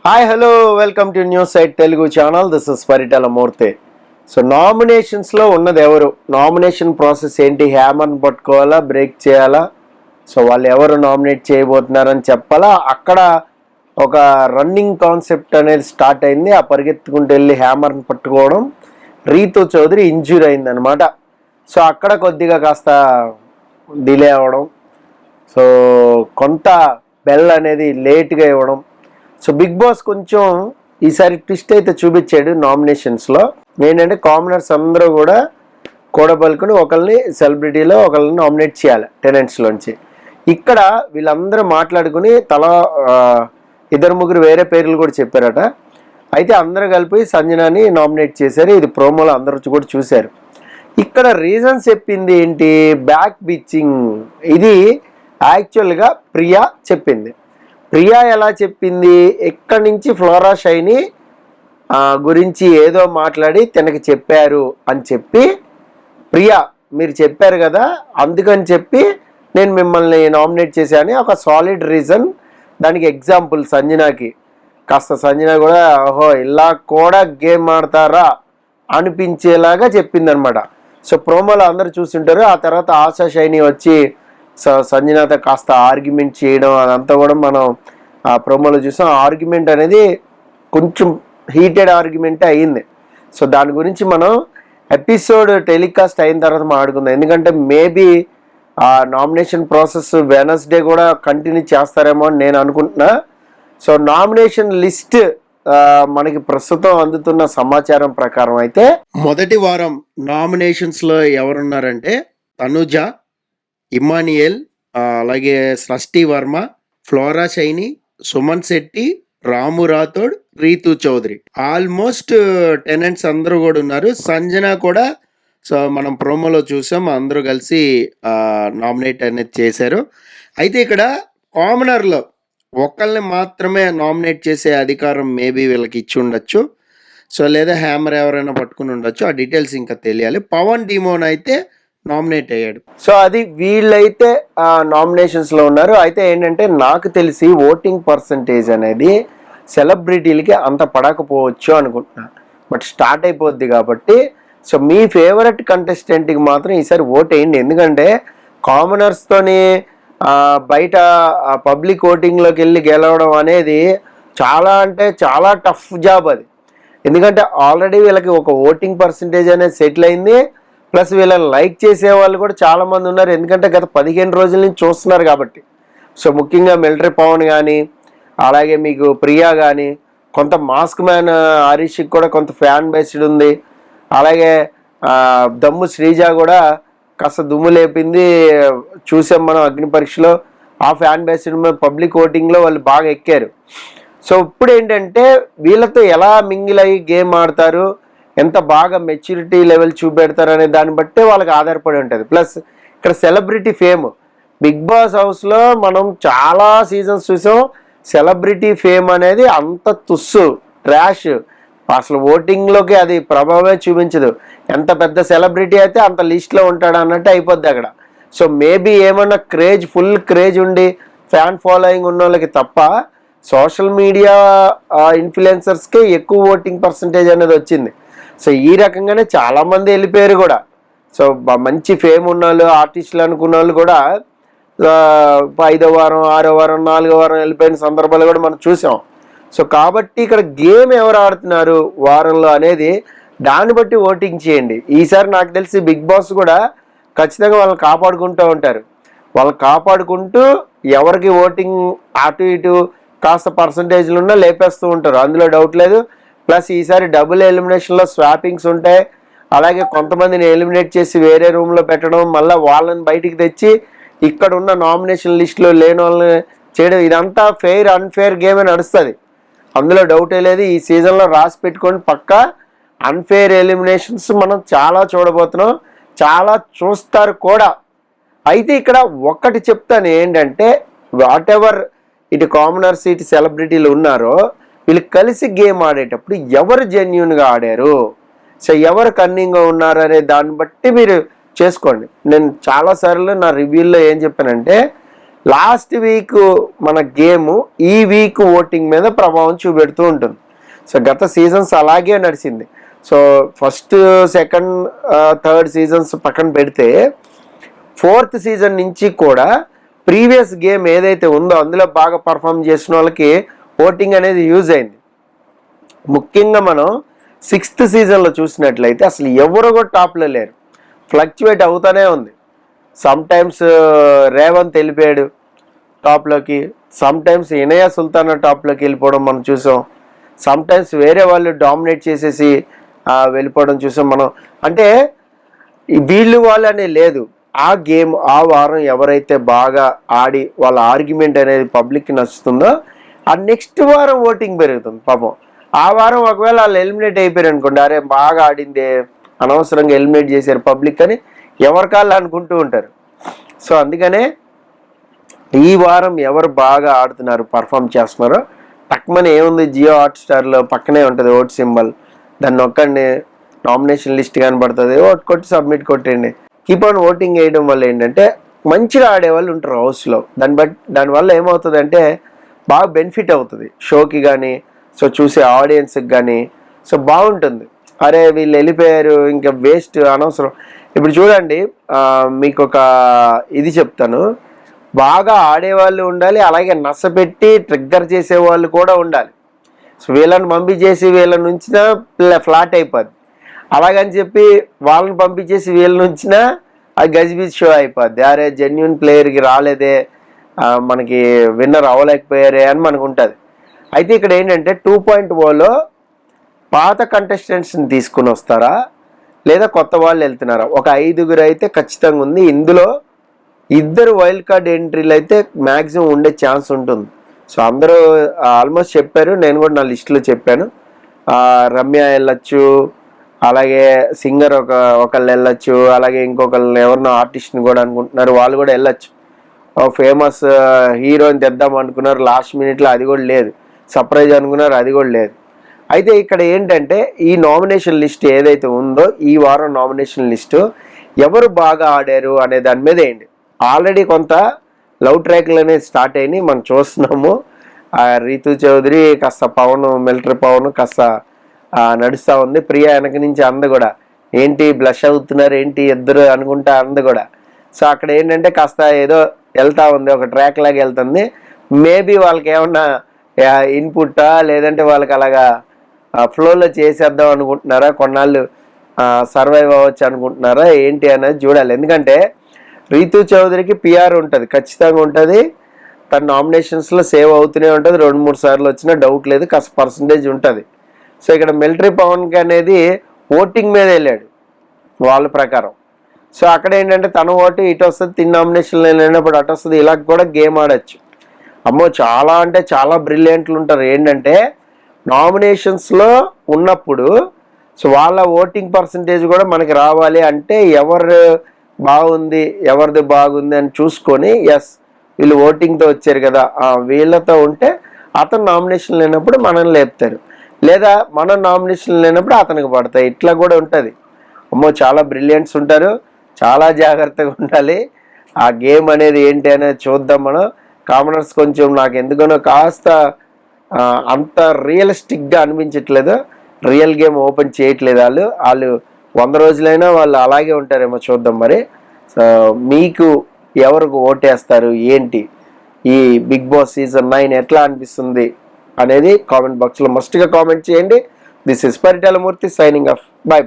Hi hello welcome to news site Telugu channel. This is Paritala Murthy. So నామినేషన్స్లో ఉన్నది ఎవరు, nomination process ఏంటి, హ్యామర్ని పట్టుకోవాలా, బ్రేక్ చేయాలా, సో వాళ్ళు ఎవరు నామినేట్ చేయబోతున్నారని చెప్పాలా, అక్కడ ఒక రన్నింగ్ కాన్సెప్ట్ అనేది స్టార్ట్ అయింది. ఆ పరిగెత్తుకుంటూ వెళ్ళి హ్యామర్ని పట్టుకోవడం, రీతు చౌదరి ఇంజ్యూర్ అయిందనమాట. సో అక్కడ కొద్దిగా కాస్త డిలే అవ్వడం, సో కొంత బెల్ అనేది లేట్గా ఇవ్వడం. సో బిగ్ బాస్ కొంచెం ఈసారి ట్విస్ట్ అయితే చూపించాడు నామినేషన్స్లో. ఏంటంటే కామనర్స్ అందరూ కూడా కూడబలుకుని ఒకరిని సెలబ్రిటీలో ఒకరిని నామినేట్ చేయాలి టెనెంట్స్లోంచి. ఇక్కడ వీళ్ళందరూ మాట్లాడుకుని తలా ఇద్దరు ముగ్గురు వేరే పేర్లు కూడా చెప్పారట. అయితే అందరూ కలిపి సంజనాని నామినేట్ చేశారు. ఇది ప్రోమోలో అందరూ కూడా చూశారు. ఇక్కడ రీజన్స్ చెప్పింది ఏంటి, బ్యాక్ బిచ్చింగ్. ఇది యాక్చువల్గా ప్రియా చెప్పింది. ప్రియా ఎలా చెప్పింది, ఎక్కడి నుంచి ఫ్లోరా షైని గురించి ఏదో మాట్లాడి తనకి చెప్పారు అని చెప్పి, ప్రియా మీరు చెప్పారు కదా అందుకని చెప్పి నేను మిమ్మల్ని నామినేట్ చేశాను ఒక సాలిడ్ రీజన్. దానికి ఎగ్జాంపుల్ సంజనాకి కాస్త సంజన కూడా ఓహో ఇలా కూడా గేమ్ ఆడతారా అనిపించేలాగా చెప్పిందనమాట. సో ప్రోమోలో అందరు చూస్తుంటారు. ఆ తర్వాత ఆశా షైని వచ్చి సంజనాతో కాస్త ఆర్గ్యుమెంట్ చేయడం అదంతా కూడా మనం ఆ ప్రోమోలో చూసాం. ఆర్గ్యుమెంట్ అనేది కొంచెం హీటెడ్ ఆర్గ్యుమెంటే అయ్యింది. సో దాని గురించి మనం ఎపిసోడ్ టెలికాస్ట్ అయిన తర్వాత మాట్లాడుకుందాం. ఎందుకంటే మేబీ ఆ నామినేషన్ ప్రాసెస్ వెనస్డే కూడా కంటిన్యూ చేస్తారేమో అని నేను అనుకుంటున్నా. సో నామినేషన్ లిస్ట్ మనకి ప్రస్తుతం అందుతున్న సమాచారం ప్రకారం అయితే మొదటి వారం నామినేషన్స్లో ఎవరున్నారంటే తనుజ, ఇమానియల్, అలాగే సృష్టి వర్మ, ఫ్లోరా షైని, సుమన్ శెట్టి, రాము రాథోడ్, రీతు చౌదరి. ఆల్మోస్ట్ టెనెంట్స్ అందరూ కూడా ఉన్నారు. సంజన కూడా సో మనం ప్రోమోలో చూసాం అందరూ కలిసి నామినేట్ అనేది చేశారు. అయితే ఇక్కడ కామనర్లో ఒకళ్ళని మాత్రమే నామినేట్ చేసే అధికారం మేబీ వీళ్ళకి ఇచ్చి ఉండొచ్చు. సో లేదా హ్యామర్ ఎవరైనా పట్టుకుని ఉండొచ్చు. ఆ డీటెయిల్స్ ఇంకా తెలియాలి. పవన్ డిమోన్ అయితే నామినేట్ అయ్యాడు. సో అది వీళ్ళైతే నామినేషన్స్లో ఉన్నారు. అయితే ఏంటంటే నాకు తెలిసి ఓటింగ్ పర్సంటేజ్ అనేది సెలబ్రిటీలకి అంత పడకపోవచ్చు అనుకుంటున్నా. బట్ స్టార్ట్ అయిపోద్ది కాబట్టి సో మీ ఫేవరెట్ కంటెస్టెంట్కి మాత్రం ఈసారి ఓట్ వేయండి. ఎందుకంటే కామనర్స్తోని బయట పబ్లిక్ ఓటింగ్లోకి వెళ్ళి గెలవడం అనేది చాలా అంటే చాలా టఫ్ జాబ్ అది. ఎందుకంటే ఆల్రెడీ వీళ్ళకి ఒక ఓటింగ్ పర్సంటేజ్ అనేది సెటిల్ అయింది. ప్లస్ వీళ్ళని లైక్ చేసే వాళ్ళు కూడా చాలామంది ఉన్నారు. ఎందుకంటే గత 15 రోజుల నుంచి చూస్తున్నారు కాబట్టి. సో ముఖ్యంగా మిలిటరీ పవన్ కానీ, అలాగే మీకు ప్రియా కానీ, కొంత మాస్క్ మ్యాన్ హరీష్కి కూడా కొంత ఫ్యాన్ బేస్డ్ ఉంది. అలాగే దమ్ము శ్రీజ కూడా కాస్త దుమ్ము లేపింది, చూసాం మనం అగ్ని పరీక్షలో. ఆ ఫ్యాన్ బేస్డ్ పబ్లిక్ ఓటింగ్లో వాళ్ళు బాగా ఎక్కారు. సో ఇప్పుడు ఏంటంటే వీళ్ళతో ఎలా మింగిల్ అయ్యి గేమ్ ఆడతారు, ఎంత బాగా మెచ్యూరిటీ లెవెల్ చూపెడతారు అనే దాన్ని బట్టే వాళ్ళకి ఆధారపడి ఉంటుంది. ప్లస్ ఇక్కడ సెలబ్రిటీ ఫేమ్, బిగ్ బాస్ హౌస్లో మనం చాలా సీజన్స్ చూసాం. సెలబ్రిటీ ఫేమ్ అనేది అంత తుస్సు ట్రాష్, అసలు ఓటింగ్లోకి అది ప్రభావమే చూపించదు. ఎంత పెద్ద సెలబ్రిటీ అయితే అంత లిస్ట్లో ఉంటాడు అన్నట్టు అయిపోద్ది అక్కడ. సో మేబీ ఏమన్నా క్రేజ్, ఫుల్ క్రేజ్ ఉండి ఫ్యాన్ ఫాలోయింగ్ ఉన్న వాళ్ళకి తప్ప సోషల్ మీడియా ఇన్ఫ్లుయెన్సర్స్కే ఎక్కువ ఓటింగ్ పర్సంటేజ్ అనేది వచ్చింది. సో ఈ రకంగానే చాలామంది వెళ్ళిపోయారు కూడా. సో మంచి ఫేమ్ ఉన్న వాళ్ళు, ఆర్టిస్టులు అనుకున్న వాళ్ళు కూడా 5వ వారం, 6వ వారం, 4వ వారం వెళ్ళిపోయిన సందర్భాలు కూడా మనం చూసాం. సో కాబట్టి ఇక్కడ గేమ్ ఎవరు ఆడుతున్నారు వారంలో అనేది దాన్ని బట్టి ఓటింగ్ చేయండి. ఈసారి నాకు తెలిసి బిగ్ బాస్ కూడా ఖచ్చితంగా వాళ్ళని కాపాడుకుంటూ ఉంటారు. వాళ్ళు కాపాడుకుంటూ ఎవరికి ఓటింగ్ అటు ఇటు కాస్త పర్సంటేజ్లు ఉన్నా లేపేస్తూ ఉంటారు, అందులో డౌట్ లేదు. ప్లస్ ఈసారి డబుల్ ఎలిమినేషన్లో స్వాపింగ్స్ ఉంటాయి. అలాగే కొంతమందిని ఎలిమినేట్ చేసి వేరే రూమ్లో పెట్టడం, మళ్ళీ వాళ్ళని బయటికి తెచ్చి ఇక్కడ ఉన్న నామినేషన్ లిస్టులో లేని వాళ్ళని చేయడం, ఇదంతా ఫెయిర్ అన్ఫేర్ గేమే నడుస్తుంది, అందులో డౌటే లేదు. ఈ సీజన్లో రాసి పెట్టుకొని పక్కా అన్ఫేర్ ఎలిమినేషన్స్ మనం చాలా చూడబోతున్నాం, చాలా చూస్తారు కూడా. అయితే ఇక్కడ ఒక్కటి చెప్తాను ఏంటంటే, వాట్ ఎవర్ ఇటు కామనర్స్ ఇటు సెలబ్రిటీలు ఉన్నారో వీళ్ళు కలిసి గేమ్ ఆడేటప్పుడు ఎవరు జెన్యూన్గా ఆడారు, సో ఎవరు కన్నింగ్గా ఉన్నారు అనే దాన్ని బట్టి మీరు చేసుకోండి. నేను చాలాసార్లు నా రివ్యూల్లో ఏం చెప్పానంటే లాస్ట్ వీక్ మన గేమ్ ఈ వీక్ ఓటింగ్ మీద ప్రభావం చూపెడుతూ ఉంటుంది. సో గత సీజన్స్ అలాగే నడిచింది. So first, second, third seasons పక్కన పెడితే ఫోర్త్ సీజన్ నుంచి కూడా ప్రీవియస్ గేమ్ ఏదైతే ఉందో అందులో బాగా పర్ఫామ్ చేసిన వాళ్ళకి ఓటింగ్ అనేది యూజ్ అయింది. ముఖ్యంగా మనం సిక్స్త్ సీజన్లో చూసినట్లయితే అసలు ఎవరు కూడా టాప్లో లేరు, ఫ్లక్చువేట్ అవుతూనే ఉంది. సమ్ టైమ్స్ రేవంత్ వెళ్ళిపోయాడు టాప్లోకి, సమ్ టైమ్స్ ఇనయ సుల్తానా టాప్లోకి వెళ్ళిపోవడం మనం చూసాం, సమ్ టైమ్స్ వేరే వాళ్ళు డామినేట్ చేసేసి వెళ్ళిపోవడం చూసాం మనం. అంటే వీళ్ళు వాళ్ళు అనేది లేదు, ఆ గేమ్ ఆ వారం ఎవరైతే బాగా ఆడి వాళ్ళ ఆర్గ్యుమెంట్ అనేది పబ్లిక్కి నచ్చుతుందో ఆ నెక్స్ట్ వారం ఓటింగ్ పెరుగుతుంది. పాపం ఆ వారం ఒకవేళ వాళ్ళు ఎలిమినేట్ అయిపోయారు అనుకోండి, అరే బాగా ఆడిందే, అనవసరంగా ఎలిమినేట్ చేశారు పబ్లిక్ అని ఎవరికాళ్ళు అనుకుంటూ ఉంటారు. సో అందుకనే ఈ వారం ఎవరు బాగా ఆడుతున్నారు, పర్ఫామ్ చేస్తున్నారో టక్మని ఏముంది, జియో హాట్స్టార్లో పక్కనే ఉంటుంది ఓట్ సింబల్, దాన్ని నొక్కండి, నామినేషన్ లిస్ట్ కనబడుతుంది, ఓట్ కొట్టి సబ్మిట్ కొట్టండి. కీప్ ఆన్ ఓటింగ్ వేయడం వల్ల ఏంటంటే మంచిగా ఆడేవాళ్ళు ఉంటారు హౌస్లో. దానివల్ల ఏమవుతుందంటే బాగా బెనిఫిట్ అవుతుంది షోకి కానీ, సో చూసే ఆడియన్స్కి కానీ. సో బాగుంటుంది, అరే వీళ్ళు వెళ్ళిపోయారు ఇంకా వేస్ట్, అనవసరం. ఇప్పుడు చూడండి, మీకు ఒక ఇది చెప్తాను, బాగా ఆడేవాళ్ళు ఉండాలి, అలాగే నచ్చపెట్టి ట్రిగ్గర్ చేసేవాళ్ళు కూడా ఉండాలి. సో వీళ్ళని పంపించేసి వీళ్ళని ఉంచినా ఫ్లాట్ అయిపోద్ది, అలాగని చెప్పి వాళ్ళని పంపించేసి వీళ్ళని ఉంచినా అది గజిబిజి షో అయిపోద్ది. అరే జెన్యున్ ప్లేయర్కి రాలేదే, మనకి విన్నర్ అవ్వలేకపోయారే అని మనకు ఉంటుంది. అయితే ఇక్కడ ఏంటంటే 2.0లో పాత కంటెస్టెంట్స్ని తీసుకుని వస్తారా లేదా కొత్త వాళ్ళు వెళ్తున్నారా? ఒక 5గురు అయితే ఖచ్చితంగా ఉంది. ఇందులో 2 వైల్డ్ కార్డ్ ఎంట్రీలు అయితే మ్యాక్సిమం ఉండే ఛాన్స్ ఉంటుంది. సో అందరూ ఆల్మోస్ట్ చెప్పారు, నేను కూడా నా లిస్టులో చెప్పాను. రమ్య వెళ్ళొచ్చు, అలాగే సింగర్ ఒకళ్ళు వెళ్ళొచ్చు, అలాగే ఇంకొకళ్ళు ఎవరినో ఆర్టిస్ట్ని కూడా అనుకుంటున్నారు, వాళ్ళు కూడా వెళ్ళొచ్చు. ఫేమస్ హీరోని తెద్దాం అనుకున్నారు, లాస్ట్ మినిట్లో అది కూడా లేదు. సర్ప్రైజ్ అనుకున్నారు, అది కూడా లేదు. అయితే ఇక్కడ ఏంటంటే ఈ నామినేషన్ లిస్ట్ ఏదైతే ఉందో ఈ వారం నామినేషన్ లిస్టు ఎవరు బాగా ఆడారు అనే దాని మీద ఏంటి, ఆల్రెడీ కొంత లవ్ ట్రాక్లు అనేది స్టార్ట్ అయినాయి, మనం చూస్తున్నాము. రీతు చౌదరి కాస్త మిలిటరీ పవన్ కాస్త నడుస్తూ ఉంది, ప్రియా వెనక నుంచి అంద కూడా ఏంటి బ్లష్ అవుతున్నారు ఏంటి ఇద్దరు అనుకుంటా అంద కూడా. సో అక్కడ ఏంటంటే కాస్త ఏదో వెళ్తూ ఉంది, ఒక ట్రాక్ లాగా వెళ్తుంది. మేబీ వాళ్ళకి ఏమన్నా ఇన్పుట్టా లేదంటే వాళ్ళకి అలాగా ఫ్లోలో చేసేద్దాం అనుకుంటున్నారా, కొన్నాళ్ళు సర్వైవ్ అవ్వచ్చు అనుకుంటున్నారా ఏంటి అనేది చూడాలి. ఎందుకంటే రీతు చౌదరికి పిఆర్ ఉంటుంది, ఖచ్చితంగా ఉంటుంది, తన నామినేషన్స్లో సేవ్ అవుతూనే ఉంటుంది, 2-3 సార్లు వచ్చినా డౌట్ లేదు, కాస్త పర్సంటేజ్ ఉంటుంది. సో ఇక్కడ మిలిటరీ పవన్కి అనేది ఓటింగ్ మీద వెళ్ళాడు వాళ్ళ ప్రకారం. సో అక్కడ ఏంటంటే తన ఓటు ఇటు వస్తుంది, తిన్న నామినేషన్లో వెళ్ళినప్పుడు అటు వస్తుంది, ఇలా కూడా గేమ్ ఆడచ్చు. అమ్మో చాలా అంటే చాలా బ్రిలియంట్లు ఉంటారు. ఏంటంటే నామినేషన్స్లో ఉన్నప్పుడు సో వాళ్ళ ఓటింగ్ పర్సంటేజ్ కూడా మనకి రావాలి అంటే ఎవరు బాగుంది ఎవరిది బాగుంది అని చూసుకొని, ఎస్ వీళ్ళు ఓటింగ్తో వచ్చారు కదా వీళ్ళతో ఉంటే అతను నామినేషన్ లేనప్పుడు మనల్ని లేపుతారు, లేదా మన నామినేషన్ లేనప్పుడు అతనికి పడతాయి, ఇట్లా కూడా ఉంటుంది. అమ్మో చాలా బ్రిలియంట్స్ ఉంటారు, చాలా జాగ్రత్తగా ఉండాలి. ఆ గేమ్ అనేది ఏంటి అనేది చూద్దాం మనం. కామనర్స్ కొంచెం నాకు ఎందుకనో కాస్త అంత రియలిస్టిక్గా అనిపించట్లేదు, రియల్ గేమ్ ఓపెన్ చేయట్లేదు వాళ్ళు 100 రోజులైనా వాళ్ళు అలాగే ఉంటారేమో చూద్దాం మరి. సో మీకు ఎవరికి ఓటేస్తారు ఏంటి, ఈ బిగ్ బాస్ సీజన్ 9 ఎట్లా అనిపిస్తుంది అనేది కామెంట్ బాక్స్లో మస్ట్గా కామెంట్ చేయండి. This is Paritala Murthy signing off, by.